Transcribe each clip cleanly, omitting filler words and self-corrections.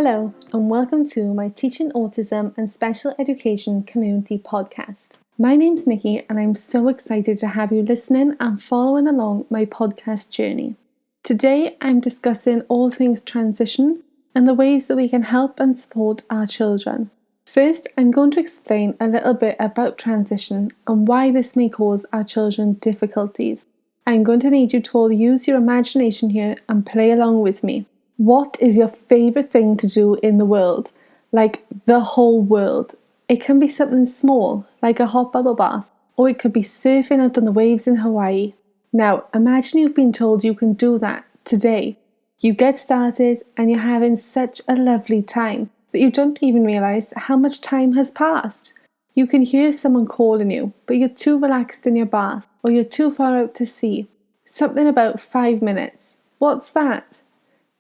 Hello, and welcome to my Teaching Autism and Special Education Community podcast. My name's Nikki, and I'm so excited to have you listening and following along my podcast journey. Today, I'm discussing all things transition and the ways that we can help and support our children. First, I'm going to explain a little bit about transition and why this may cause our children difficulties. I'm going to need you to all use your imagination here and play along with me. What is your favourite thing to do in the world? Like the whole world. It can be something small, like a hot bubble bath, or it could be surfing out on the waves in Hawaii. Now, imagine you've been told you can do that today. You get started and you're having such a lovely time that you don't even realise how much time has passed. You can hear someone calling you, but you're too relaxed in your bath, or you're too far out to sea. Something about 5 minutes. What's that?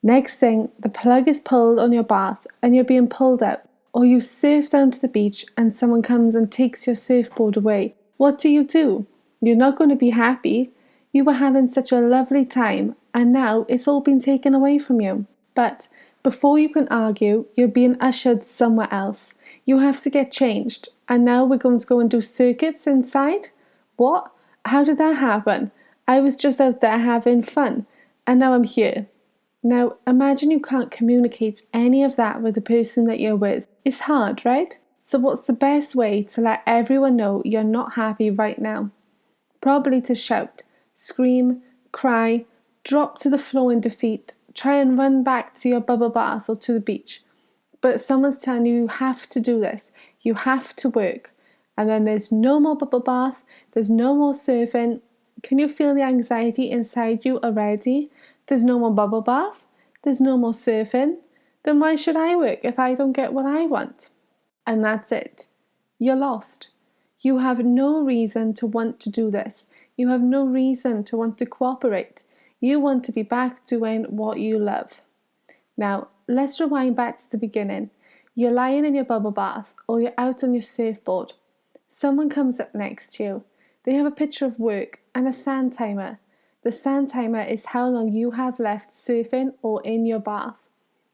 Next thing, the plug is pulled on your bath and you're being pulled out. Or you surf down to the beach and someone comes and takes your surfboard away. What do? You're not going to be happy. You were having such a lovely time and now it's all been taken away from you. But before you can argue, you're being ushered somewhere else. You have to get changed. And now we're going to go and do circuits inside? What? How did that happen? I was just out there having fun and now I'm here. Now, imagine you can't communicate any of that with the person that you're with. It's hard, right? So what's the best way to let everyone know you're not happy right now? Probably to shout, scream, cry, drop to the floor in defeat, try and run back to your bubble bath or to the beach. But someone's telling you have to do this, you have to work. And then there's no more bubble bath, there's no more surfing. Can you feel the anxiety inside you already? There's no more bubble bath, there's no more surfing, then why should I work if I don't get what I want? And that's it. You're lost. You have no reason to want to do this. You have no reason to want to cooperate. You want to be back doing what you love. Now, let's rewind back to the beginning. You're lying in your bubble bath or you're out on your surfboard. Someone comes up next to you. They have a picture of work and a sand timer. The sand timer is how long you have left surfing or in your bath.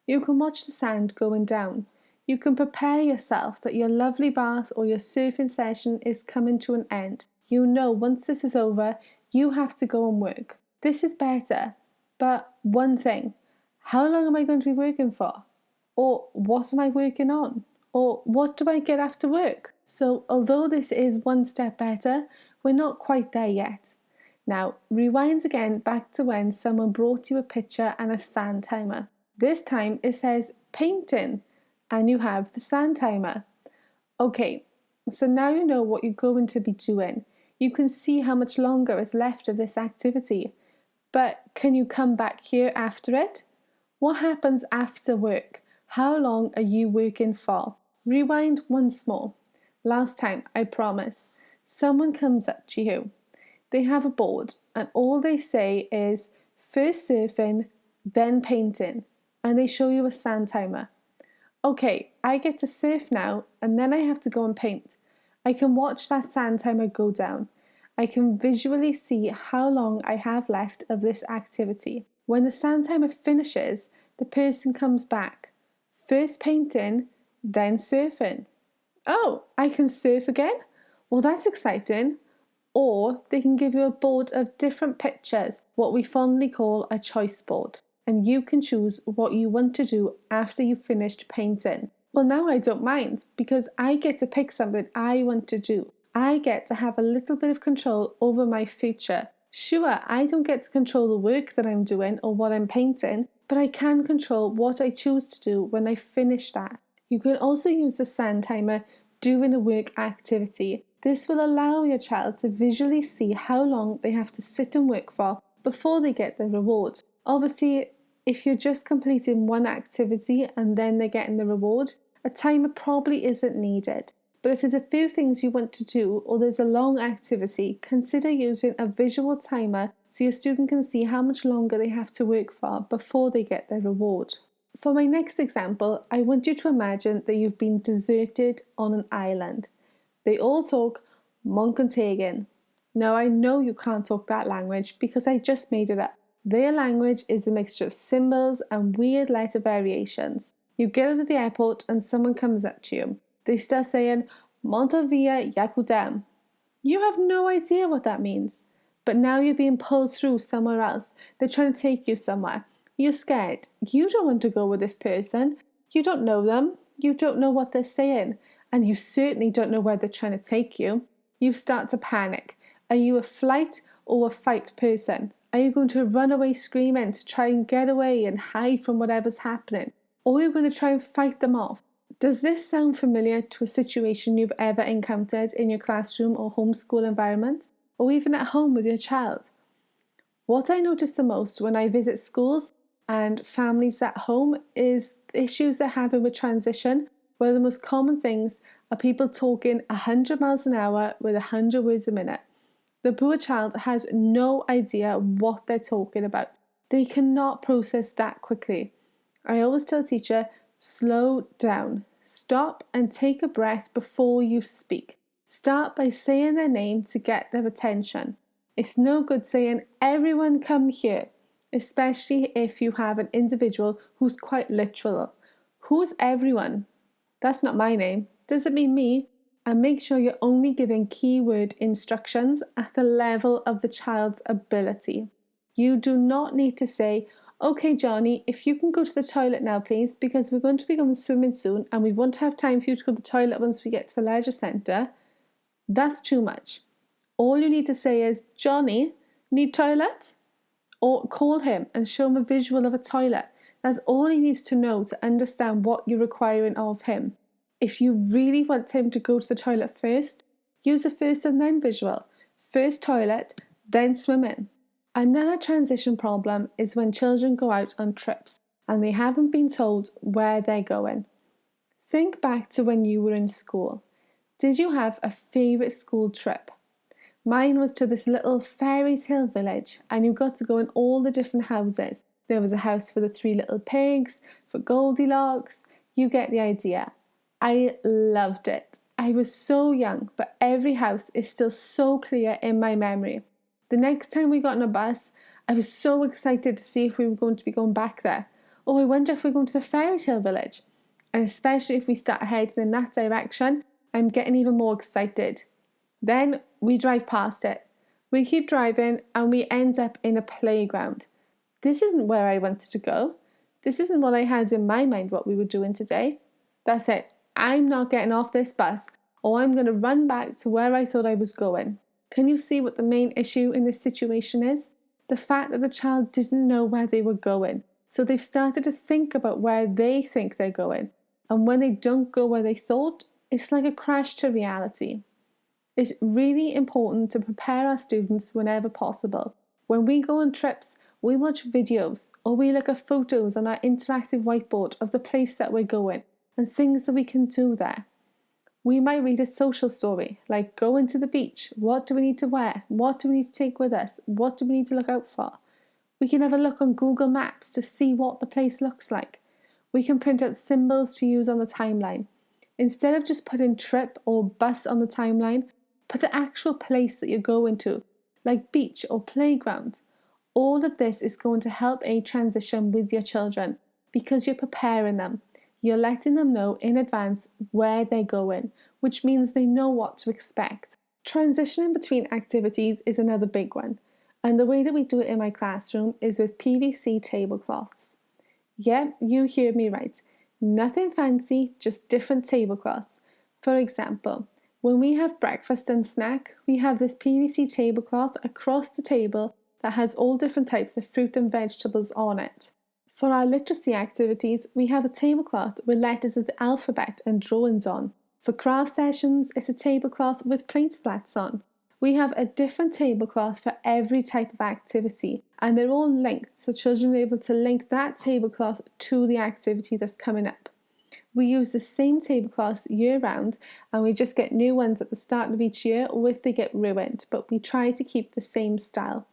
You can watch the sand going down. You can prepare yourself that your lovely bath or your surfing session is coming to an end. You know once this is over, you have to go and work. This is better. But one thing, how long am I going to be working for? Or what am I working on? Or what do I get after work? So although this is one step better, we're not quite there yet. Now, rewind again back to when someone brought you a picture and a sand timer. This time it says painting and you have the sand timer. Okay, so now you know what you're going to be doing. You can see how much longer is left of this activity. But can you come back here after it? What happens after work? How long are you working for? Rewind once more. Last time, I promise. Someone comes up to you. They have a board and all they say is first surfing, then painting, and they show you a sand timer. Okay, I get to surf now and then I have to go and paint. I can watch that sand timer go down. I can visually see how long I have left of this activity. When the sand timer finishes, the person comes back. First painting, then surfing. Oh, I can surf again? Well, that's exciting. Or they can give you a board of different pictures, what we fondly call a choice board. And you can choose what you want to do after you've finished painting. Well, now I don't mind because I get to pick something I want to do. I get to have a little bit of control over my future. Sure, I don't get to control the work that I'm doing or what I'm painting, but I can control what I choose to do when I finish that. You can also use the sand timer during a work activity. This will allow your child to visually see how long they have to sit and work for before they get their reward. Obviously, if you're just completing one activity and then they're getting the reward, a timer probably isn't needed. But if there's a few things you want to do or there's a long activity, consider using a visual timer so your student can see how much longer they have to work for before they get their reward. For my next example, I want you to imagine that you've been deserted on an island. They all talk Moncontagan. Now I know you can't talk that language because I just made it up. Their language is a mixture of symbols and weird letter variations. You get out of the airport and someone comes up to you. They start saying, "Monta via Yakudam." You have no idea what that means. But now you're being pulled through somewhere else. They're trying to take you somewhere. You're scared. You don't want to go with this person. You don't know them. You don't know what they're saying. And you certainly don't know where they're trying to take you. You start to panic. Are you a flight or a fight person? Are you going to run away screaming to try and get away and hide from whatever's happening? Or are you going to try and fight them off? Does this sound familiar to a situation you've ever encountered in your classroom or homeschool environment, or even at home with your child? What I notice the most when I visit schools and families at home is issues they're having with transition, where the most common things are people talking 100 miles an hour with 100 words a minute. The poor child has no idea what they're talking about. They cannot process that quickly. I always tell a teacher, slow down. Stop and take a breath before you speak. Start by saying their name to get their attention. It's no good saying, "Everyone come here," especially if you have an individual who's quite literal. Who's everyone? That's not my name. Does it mean me? And make sure you're only giving keyword instructions at the level of the child's ability. You do not need to say, "Okay, Johnny, if you can go to the toilet now, please, because we're going to be going swimming soon and we won't have time for you to go to the toilet once we get to the leisure centre." That's too much. All you need to say is, "Johnny, need toilet?" Or call him and show him a visual of a toilet. That's all he needs to know to understand what you're requiring of him. If you really want him to go to the toilet first, use a first and then visual. First toilet, then swimming. Another transition problem is when children go out on trips and they haven't been told where they're going. Think back to when you were in school. Did you have a favourite school trip? Mine was to this little fairy tale village, and you got to go in all the different houses. There was a house for the 3 little pigs, for Goldilocks. You get the idea. I loved it. I was so young, but every house is still so clear in my memory. The next time we got on a bus, I was so excited to see if we were going to be going back there. Oh, I wonder if we're going to the fairy tale village. And especially if we start heading in that direction, I'm getting even more excited. Then we drive past it. We keep driving and we end up in a playground. This isn't where I wanted to go. This isn't what I had in my mind what we were doing today. That's it. I'm not getting off this bus, or I'm going to run back to where I thought I was going. Can you see what the main issue in this situation is? The fact that the child didn't know where they were going. So they've started to think about where they think they're going. And when they don't go where they thought, it's like a crash to reality. It's really important to prepare our students whenever possible. When we go on trips, we watch videos or we look at photos on our interactive whiteboard of the place that we're going and things that we can do there. We might read a social story, like going to the beach. What do we need to wear? What do we need to take with us? What do we need to look out for? We can have a look on Google Maps to see what the place looks like. We can print out symbols to use on the timeline. Instead of just putting trip or bus on the timeline, put the actual place that you're going to, like beach or playground. All of this is going to help a transition with your children because you're preparing them. You're letting them know in advance where they're going, which means they know what to expect. Transitioning between activities is another big one, and the way that we do it in my classroom is with PVC tablecloths. Yeah, you heard me right. Nothing fancy, just different tablecloths. For example, when we have breakfast and snack, we have this PVC tablecloth across the table that has all different types of fruit and vegetables on it. For our literacy activities, we have a tablecloth with letters of the alphabet and drawings on. For craft sessions, it's a tablecloth with paint splats on. We have a different tablecloth for every type of activity, and they're all linked so children are able to link that tablecloth to the activity that's coming up. We use the same tablecloths year round, and we just get new ones at the start of each year or if they get ruined, but we try to keep the same style.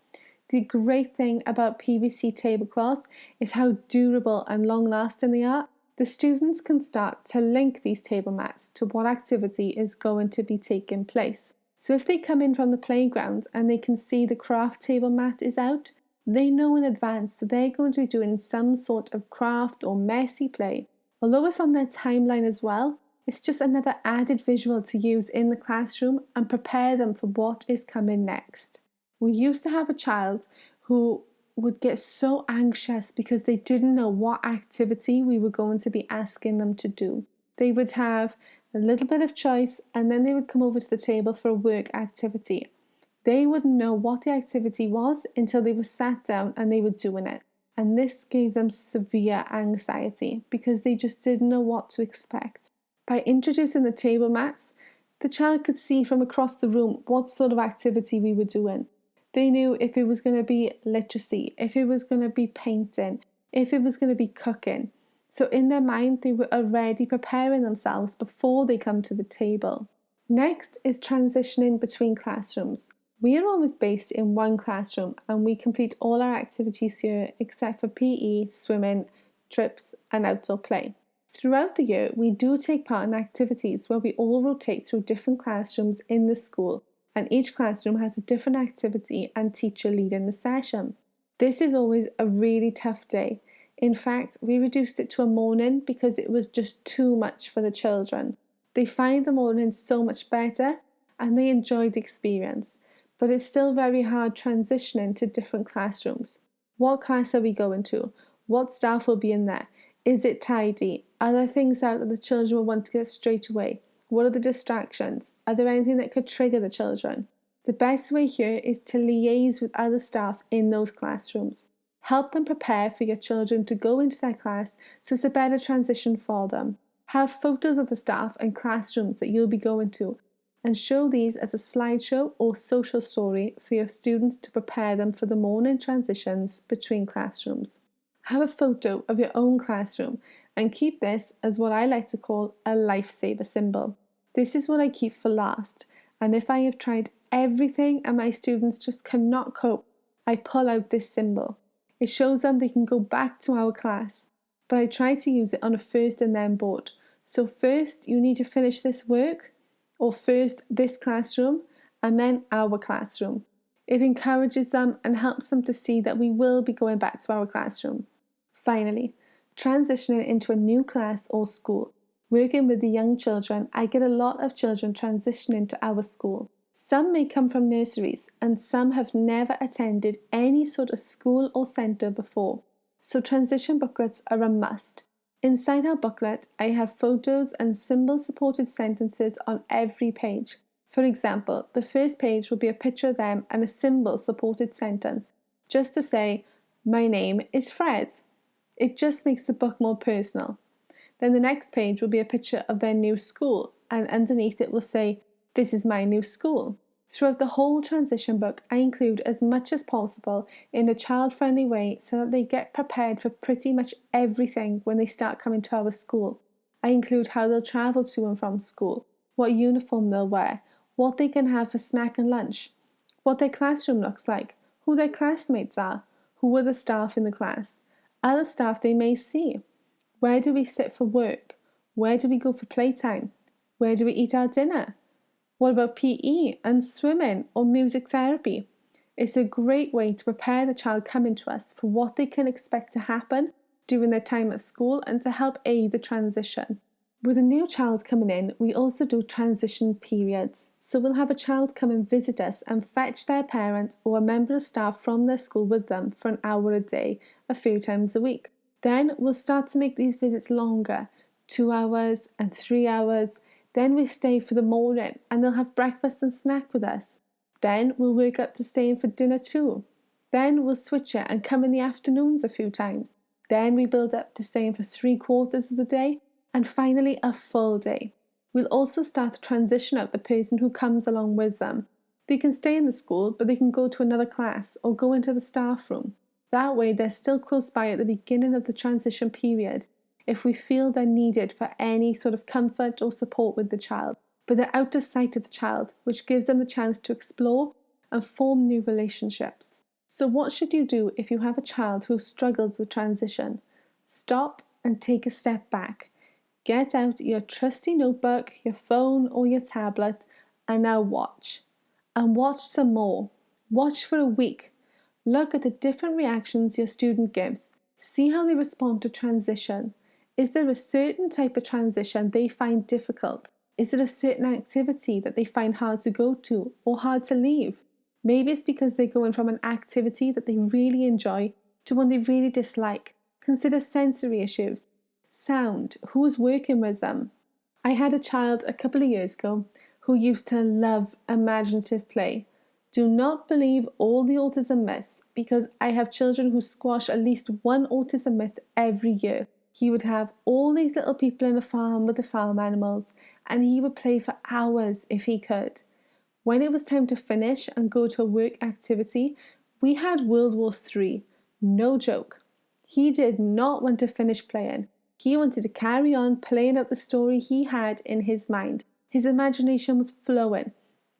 The great thing about PVC tablecloths is how durable and long-lasting they are. The students can start to link these table mats to what activity is going to be taking place. So if they come in from the playground and they can see the craft table mat is out, they know in advance that they're going to be doing some sort of craft or messy play. Although it's on their timeline as well, it's just another added visual to use in the classroom and prepare them for what is coming next. We used to have a child who would get so anxious because they didn't know what activity we were going to be asking them to do. They would have a little bit of choice and then they would come over to the table for a work activity. They wouldn't know what the activity was until they were sat down and they were doing it. And this gave them severe anxiety because they just didn't know what to expect. By introducing the table mats, the child could see from across the room what sort of activity we were doing. They knew if it was going to be literacy, if it was going to be painting, if it was going to be cooking. So in their mind, they were already preparing themselves before they come to the table. Next is transitioning between classrooms. We are always based in one classroom and we complete all our activities here except for PE, swimming, trips and outdoor play. Throughout the year, we do take part in activities where we all rotate through different classrooms in the school, and each classroom has a different activity and teacher leading the session. This is always a really tough day. In fact, we reduced it to a morning because it was just too much for the children. They find the morning so much better and they enjoy the experience, but it's still very hard transitioning to different classrooms. What class are we going to? What staff will be in there? Is it tidy? Are there things out that the children will want to get straight away? What are the distractions? Are there anything that could trigger the children? The best way here is to liaise with other staff in those classrooms. Help them prepare for your children to go into their class so it's a better transition for them. Have photos of the staff and classrooms that you'll be going to and show these as a slideshow or social story for your students to prepare them for the morning transitions between classrooms. Have a photo of your own classroom and keep this as what I like to call a lifesaver symbol. This is what I keep for last, and if I have tried everything and my students just cannot cope, I pull out this symbol. It shows them they can go back to our class, but I try to use it on a first and then board. So first you need to finish this work, or first this classroom, and then our classroom. It encourages them and helps them to see that we will be going back to our classroom. Finally, transitioning into a new class or school. Working with the young children, I get a lot of children transitioning to our school. Some may come from nurseries and some have never attended any sort of school or centre before. So transition booklets are a must. Inside our booklet, I have photos and symbol-supported sentences on every page. For example, the first page will be a picture of them and a symbol-supported sentence, just to say, "My name is Fred." It just makes the book more personal. Then the next page will be a picture of their new school, and underneath it will say, "This is my new school." Throughout the whole transition book, I include as much as possible in a child-friendly way so that they get prepared for pretty much everything when they start coming to our school. I include how they'll travel to and from school, what uniform they'll wear, what they can have for snack and lunch, what their classroom looks like, who their classmates are, who are the staff in the class, other staff they may see. Where do we sit for work? Where do we go for playtime? Where do we eat our dinner? What about PE and swimming or music therapy? It's a great way to prepare the child coming to us for what they can expect to happen during their time at school and to help aid the transition. With a new child coming in, we also do transition periods. So we'll have a child come and visit us and fetch their parent or a member of staff from their school with them for an hour a day, a few times a week. Then we'll start to make these visits longer, 2 hours and 3 hours. Then we stay for the morning and they'll have breakfast and snack with us. Then we'll work up to staying for dinner too. Then we'll switch it and come in the afternoons a few times. Then we build up to staying for 3/4 of the day. And finally, a full day. We'll also start to transition out the person who comes along with them. They can stay in the school, but they can go to another class or go into the staff room. That way, they're still close by at the beginning of the transition period if we feel they're needed for any sort of comfort or support with the child. But they're out of sight of the child, which gives them the chance to explore and form new relationships. So what should you do if you have a child who struggles with transition? Stop and take a step back. Get out your trusty notebook, your phone or your tablet and now watch. And watch some more. Watch for a week. Look at the different reactions your student gives. See how they respond to transition. Is there a certain type of transition they find difficult? Is it a certain activity that they find hard to go to or hard to leave? Maybe it's because they're going from an activity that they really enjoy to one they really dislike. Consider sensory issues. Sound. Who's working with them? I had a child a couple of years ago who used to love imaginative play. Do not believe all the autism myths, because I have children who squash at least one autism myth every year. He would have all these little people in a farm with the farm animals, and he would play for hours if he could. When it was time to finish and go to a work activity, we had World War III. No joke. He did not want to finish playing. He wanted to carry on playing out the story he had in his mind. His imagination was flowing,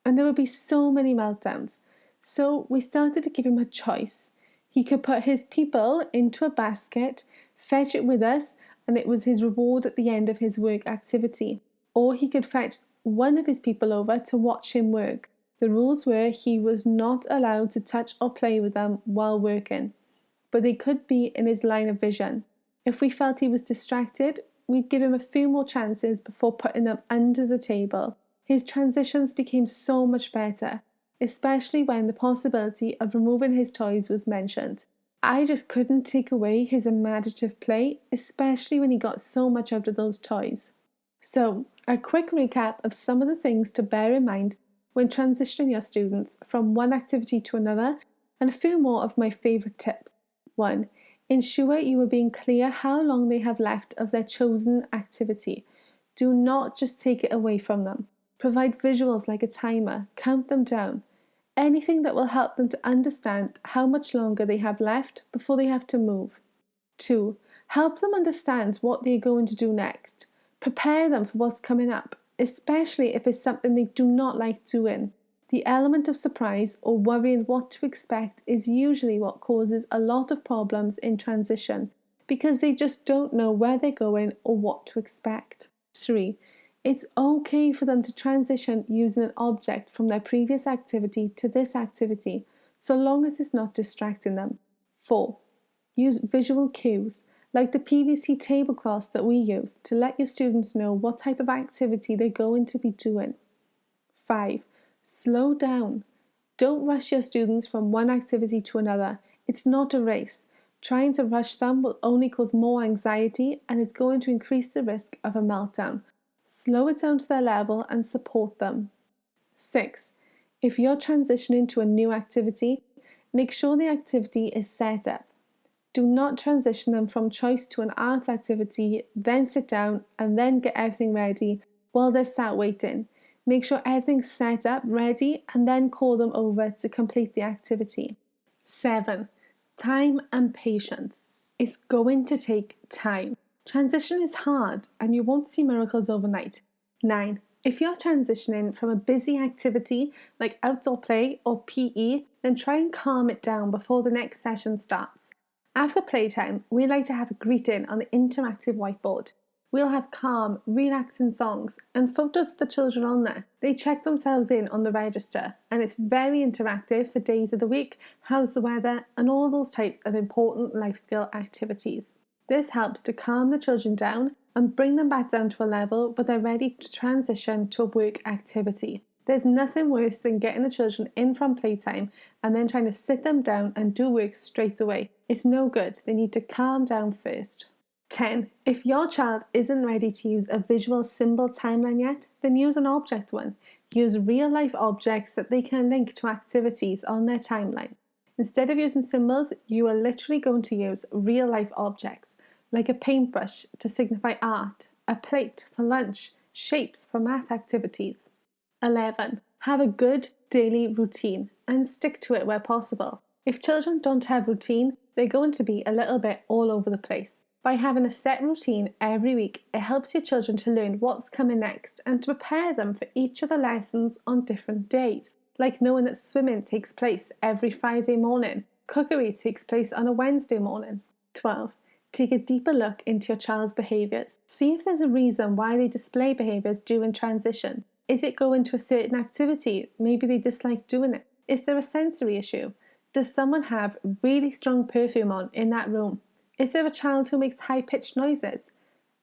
and there would be so many meltdowns. So we started to give him a choice. He could put his people into a basket, fetch it with us, and it was his reward at the end of his work activity. Or he could fetch one of his people over to watch him work. The rules were he was not allowed to touch or play with them while working, but they could be in his line of vision. If we felt he was distracted, we'd give him a few more chances before putting them under the table. His transitions became so much better, especially when the possibility of removing his toys was mentioned. I just couldn't take away his imaginative play, especially when he got so much out of those toys. So, a quick recap of some of the things to bear in mind when transitioning your students from one activity to another, and a few more of my favourite tips. 1. Ensure you are being clear how long they have left of their chosen activity. Do not just take it away from them. Provide visuals like a timer, count them down. Anything that will help them to understand how much longer they have left before they have to move. 2. Help them understand what they are going to do next. Prepare them for what's coming up, especially if it's something they do not like doing. The element of surprise or worrying what to expect is usually what causes a lot of problems in transition, because they just don't know where they're going or what to expect. 3. It's okay for them to transition using an object from their previous activity to this activity, so long as it's not distracting them. 4. Use visual cues, like the PVC tablecloths that we use, to let your students know what type of activity they're going to be doing. 5. Slow down. Don't rush your students from one activity to another. It's not a race. Trying to rush them will only cause more anxiety and is going to increase the risk of a meltdown. Slow it down to their level and support them. 6. If you're transitioning to a new activity, make sure the activity is set up. Do not transition them from choice to an art activity, then sit down and then get everything ready while they're sat waiting. Make sure everything's set up, ready, and then call them over to complete the activity. 7. Time and patience. It's going to take time. Transition is hard and you won't see miracles overnight. 9. If you're transitioning from a busy activity like outdoor play or PE, then try and calm it down before the next session starts. After playtime, we like to have a greeting on the interactive whiteboard. We'll have calm, relaxing songs and photos of the children on there. They check themselves in on the register, and it's very interactive for days of the week, how's the weather, and all those types of important life skill activities. This helps to calm the children down and bring them back down to a level where they're ready to transition to a work activity. There's nothing worse than getting the children in from playtime and then trying to sit them down and do work straight away. It's no good. They need to calm down first. 10. If your child isn't ready to use a visual symbol timeline yet, then use an object one. Use real-life objects that they can link to activities on their timeline. Instead of using symbols, you are literally going to use real-life objects, like a paintbrush to signify art, a plate for lunch, shapes for math activities. 11. Have a good daily routine and stick to it where possible. If children don't have routine, they're going to be a little bit all over the place. By having a set routine every week, it helps your children to learn what's coming next and to prepare them for each of the lessons on different days. Like knowing that swimming takes place every Friday morning, cookery takes place on a Wednesday morning. 12. Take a deeper look into your child's behaviours. See if there's a reason why they display behaviours during transition. Is it going to a certain activity? Maybe they dislike doing it. Is there a sensory issue? Does someone have really strong perfume on in that room? Is there a child who makes high-pitched noises?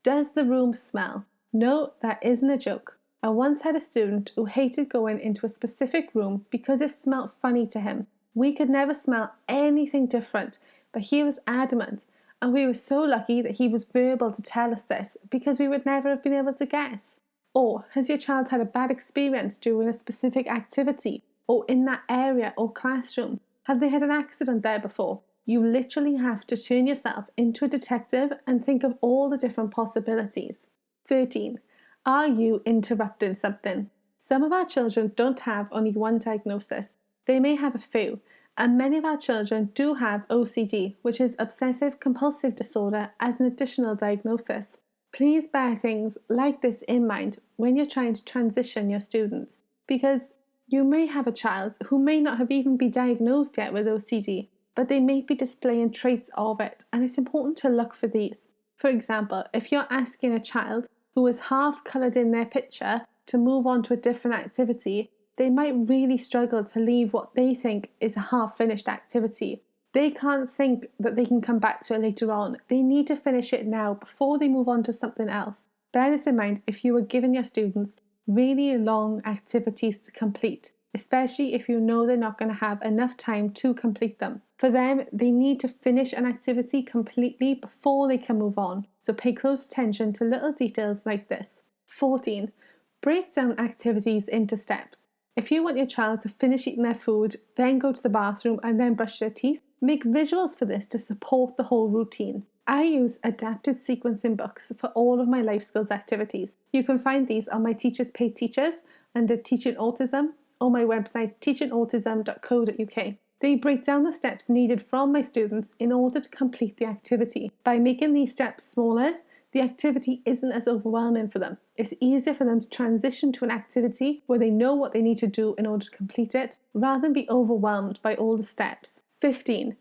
Does the room smell? No, that isn't a joke. I once had a student who hated going into a specific room because it smelled funny to him. We could never smell anything different, but he was adamant, and we were so lucky that he was verbal to tell us this because we would never have been able to guess. Or has your child had a bad experience during a specific activity or in that area or classroom? Have they had an accident there before? You literally have to turn yourself into a detective and think of all the different possibilities. 13. Are you interrupting something? Some of our children don't have only one diagnosis. They may have a few, and many of our children do have OCD, which is obsessive compulsive disorder, as an additional diagnosis. Please bear things like this in mind when you're trying to transition your students, because you may have a child who may not have even been diagnosed yet with OCD, but they may be displaying traits of it, and it's important to look for these. For example, if you're asking a child who is half coloured in their picture to move on to a different activity, they might really struggle to leave what they think is a half-finished activity. They can't think that they can come back to it later on. They need to finish it now before they move on to something else. Bear this in mind if you are giving your students really long activities to complete, especially if you know they're not going to have enough time to complete them. For them, they need to finish an activity completely before they can move on. So pay close attention to little details like this. 14. Break down activities into steps. If you want your child to finish eating their food, then go to the bathroom and then brush their teeth, make visuals for this to support the whole routine. I use adapted sequencing books for all of my life skills activities. You can find these on my Teachers Pay Teachers under Teaching Autism or my website teachingautism.co.uk. They break down the steps needed from my students in order to complete the activity. By making these steps smaller, the activity isn't as overwhelming for them. It's easier for them to transition to an activity where they know what they need to do in order to complete it, rather than be overwhelmed by all the steps. 15.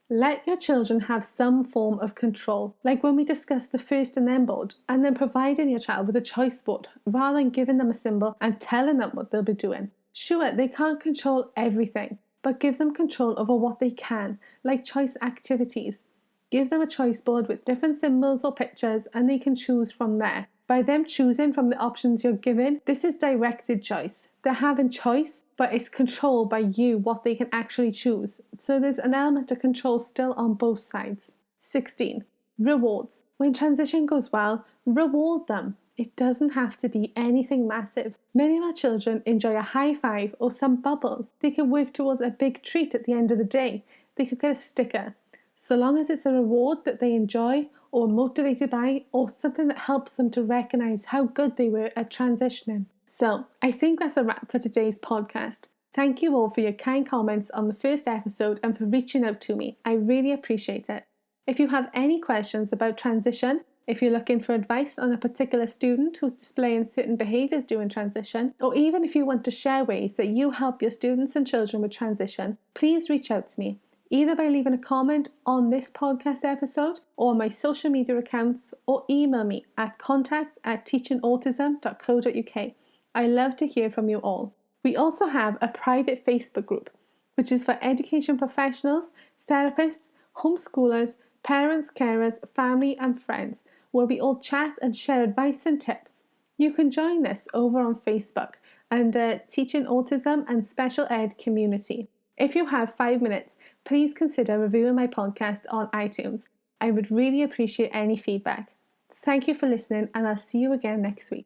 Let your children have some form of control, like when we discussed the first and then board, and then providing your child with a choice board, rather than giving them a symbol and telling them what they'll be doing. Sure, they can't control everything, but give them control over what they can, like choice activities. Give them a choice board with different symbols or pictures, and they can choose from there. By them choosing from the options you're given, this is directed choice. They're having choice, but it's controlled by you what they can actually choose. So there's an element of control still on both sides. 16. Rewards. When transition goes well, reward them. It doesn't have to be anything massive. Many of our children enjoy a high five or some bubbles. They can work towards a big treat at the end of the day. They could get a sticker. So long as it's a reward that they enjoy or motivated by, or something that helps them to recognise how good they were at transitioning. So I think that's a wrap for today's podcast. Thank you all for your kind comments on the first episode and for reaching out to me. I really appreciate it. If you have any questions about transition, if you're looking for advice on a particular student who's displaying certain behaviours during transition, or even if you want to share ways that you help your students and children with transition, please reach out to me, either by leaving a comment on this podcast episode or my social media accounts, or email me at contact@teachingautism.co.uk. I love to hear from you all. We also have a private Facebook group, which is for education professionals, therapists, homeschoolers, parents, carers, family and friends, where we all chat and share advice and tips. You can join this over on Facebook under Teaching Autism and Special Ed Community. If you have 5 minutes, please consider reviewing my podcast on iTunes. I would really appreciate any feedback. Thank you for listening, and I'll see you again next week.